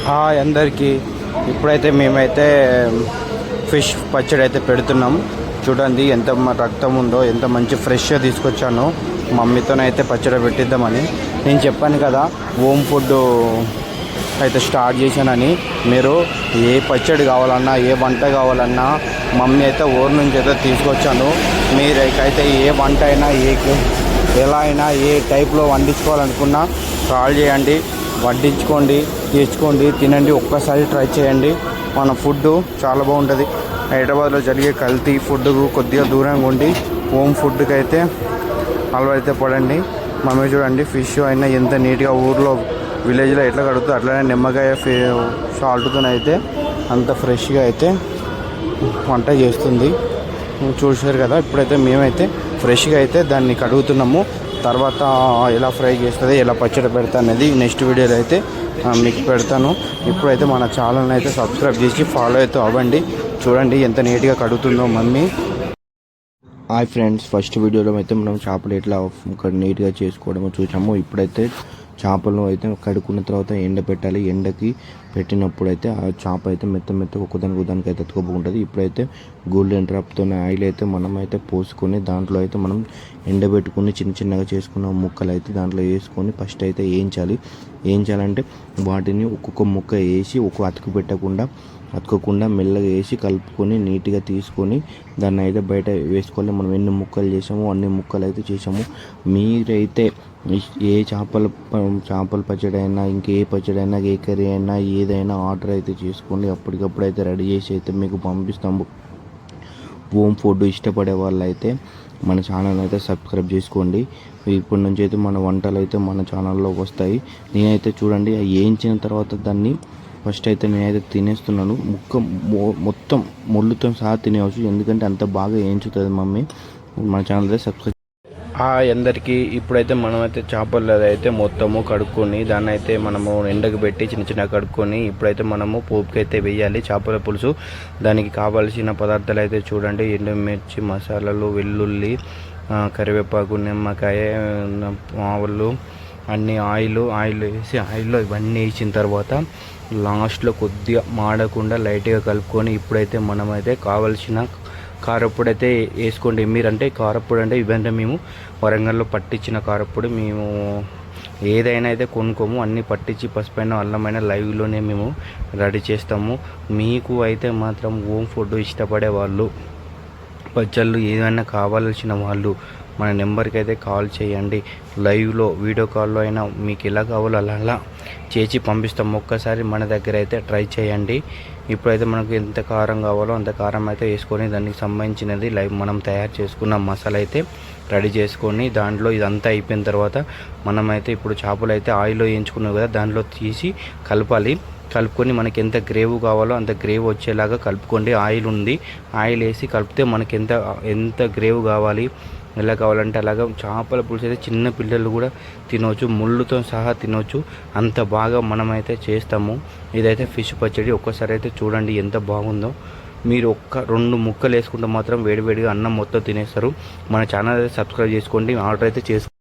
Hi అందరికీ. ఇప్పుడైతే మేమైతే ఫిష్ పచ్చడి అయితే పెడుతున్నాం. చూడండి ఎంత రక్తం ఉందో, ఎంత మంచి ఫ్రెష్గా తీసుకొచ్చాను. మమ్మీతోనైతే పచ్చడి పెట్టిద్దామని. నేను చెప్పాను కదా హోమ్ ఫుడ్ అయితే స్టార్ట్ చేశానని. మీరు ఏ పచ్చడి కావాలన్నా, ఏ వంట కావాలన్నా మమ్మీ అయితే ఊరు నుంచి అయితే తీసుకొచ్చాను. మీరైతే ఏ వంట అయినా, ఎలా అయినా, ఏ టైప్లో వండించుకోవాలనుకున్నా కాల్ చేయండి, వడ్డించుకోండి, తెచ్చుకోండి, తినండి, ఒక్కసారి ట్రై చేయండి. మన ఫుడ్ చాలా బాగుంటుంది. హైదరాబాద్లో జరిగే కల్తీ ఫుడ్కు కొద్దిగా దూరంగా ఉండి హోమ్ ఫుడ్కి అయితే అలవాటు పడండి. మమ్మీ చూడండి ఫిష్ అయినా ఎంత నీట్గా ఊర్లో విలేజ్లో ఎట్లా కడుగుతుందో అట్లనే నిమ్మకాయ సాల్ట్తో అయితే అంత ఫ్రెష్గా అయితే వంట చేస్తుంది. చూసారు కదా. ఇప్పుడైతే మేమైతే ఫ్రెష్గా అయితే దాన్ని కడుగుతున్నాము. తర్వాత ఎలా ఫ్రై చేస్తుంది, ఎలా పచ్చడి పెడతా అనేది నెక్స్ట్ వీడియోలో అయితే మీకు పెడతాను. ఇప్పుడైతే మన ఛానల్ని అయితే సబ్స్క్రైబ్ చేసి ఫాలో అయితే అవ్వండి. చూడండి ఎంత నీట్గా కడుగుతుందో మమ్మీ. హాయ్ ఫ్రెండ్స్, ఫస్ట్ వీడియోలో అయితే మనం చేపలు ఎట్లా నీట్గా చేసుకోవడమో చూసాము. ఇప్పుడైతే చేపలు అయితే కడుక్కున్న తర్వాత ఎండ పెట్టాలి. ఎండకి పెట్టినప్పుడు అయితే ఆ చేప అయితే మెత్త ఒకదానికి అయితే అతుకోబోకుంటుంది. ఇప్పుడైతే గోల్డెన్ డ్రాప్తో ఆయిల్ అయితే మనం అయితే పోసుకొని దాంట్లో అయితే మనం ఎండబెట్టుకుని చిన్నగా చేసుకున్న ముక్కలు అయితే దాంట్లో వేసుకొని ఫస్ట్ అయితే వేయించాలంటే వాటిని ఒక్కొక్క ముక్క వేసి అతుకోకుండా మెల్లగా వేసి కలుపుకొని నీట్గా తీసుకొని దాన్ని అయితే బయట వేసుకోవాలి. మనం ఎన్ని ముక్కలు చేసామో అన్ని ముక్కలు అయితే చేసాము. మీరైతే ఏ చేపల పచ్చడి అయినా, ఇంకే పచ్చడి అయినా, ఏ కర్రీ అయినా, ఏదైనా ఆర్డర్ అయితే చేసుకోండి. అప్పటికప్పుడు అయితే రెడీ చేసి అయితే మీకు పంపిస్తాము. హోమ్ ఫుడ్ ఇష్టపడే వాళ్ళు అయితే మన ఛానల్ అయితే సబ్స్క్రైబ్ చేసుకోండి. ఇప్పటి నుంచి అయితే మన వంటలు అయితే మన ఛానల్లోకి వస్తాయి. నేనైతే చూడండి వేయించిన తర్వాత దాన్ని ఫస్ట్ అయితే నేనైతే తినేస్తున్నాను. మొత్తం ముళ్ళుతో సహా తినేవచ్చు, ఎందుకంటే అంత బాగా వేయించుతుంది మమ్మీ. మన ఛానల్ అయితే సబ్స్క్రైబ్. అందరికీ ఇప్పుడైతే మనమైతే చేపలు అయితే మొత్తము కడుక్కొని దాన్ని అయితే మనము ఎండకు పెట్టి చిన్న కడుక్కొని ఇప్పుడైతే మనము పోపుకి అయితే వేయాలి చేపల పులుసు. దానికి కావాల్సిన పదార్థాలు అయితే చూడండి: ఎండుమిర్చి, మసాలాలు, వెల్లుల్లి, కరివేపాకు, నిమ్మకాయ, ఆవులు, అన్ని ఆయిల్ వేసి ఆయిల్లో ఇవన్నీ వేసిన తర్వాత లాస్ట్లో కొద్దిగా మాడకుండా లైట్గా కలుపుకొని ఇప్పుడైతే మనమైతే కావాల్సిన కారప్పొడి అయితే వేసుకోండి. మీరంటే కారప్పొడి అంటే ఇవంటే మేము వరంగల్లో పట్టించిన కారప్పొడి, మేము ఏదైనా అయితే కొనుక్కోము, అన్నీ పట్టించి పసుపైన అల్లమైన లైవ్లోనే మేము రెడీ చేస్తాము. మీకు అయితే మాత్రం హోమ్ ఫుడ్ ఇష్టపడే వాళ్ళు, పచ్చళ్ళు ఏదైనా కావాల్సిన వాళ్ళు మన నెంబర్కి అయితే కాల్ చేయండి. లైవ్లో వీడియో కాల్లో అయినా మీకు ఎలా కావాలో అలా చేసి పంపిస్తాం. ఒక్కసారి మన దగ్గర అయితే ట్రై చేయండి. ఇప్పుడైతే మనకు ఎంత కారం కావాలో అంత కారం అయితే వేసుకొని దానికి సంబంధించినది లైవ్ మనం తయారు చేసుకున్న మసాలా అయితే రెడీ చేసుకొని దాంట్లో ఇదంతా అయిపోయిన తర్వాత మనమైతే ఇప్పుడు చేపలు అయితే ఆయిల్లో వేయించుకున్నాం కదా, దాంట్లో తీసి కలుపుకొని మనకి ఎంత గ్రేవ్ కావాలో అంత గ్రేవ్ వచ్చేలాగా కలుపుకోండి. ఆయిల్ వేసి కలిపితే మనకి ఎంత గ్రేవ్ కావాలి, ఎలా కావాలంటే అలాగా చేపల పులుసు అయితే చిన్న పిల్లలు కూడా తినవచ్చు, ముళ్ళుతో సహా తినవచ్చు, అంత బాగా మనమైతే చేస్తాము. ఇదైతే ఫిష్ పచ్చడి. ఒక్కసారి అయితే చూడండి ఎంత బాగుందో. మీరు 2 ముక్కలు వేసుకుంటే మాత్రం వేడివేడిగా అన్నం మొత్తం తినేస్తారు. మన ఛానల్ అయితే సబ్స్క్రైబ్ చేసుకోండి, ఆర్డర్ అయితే చేసుకోండి.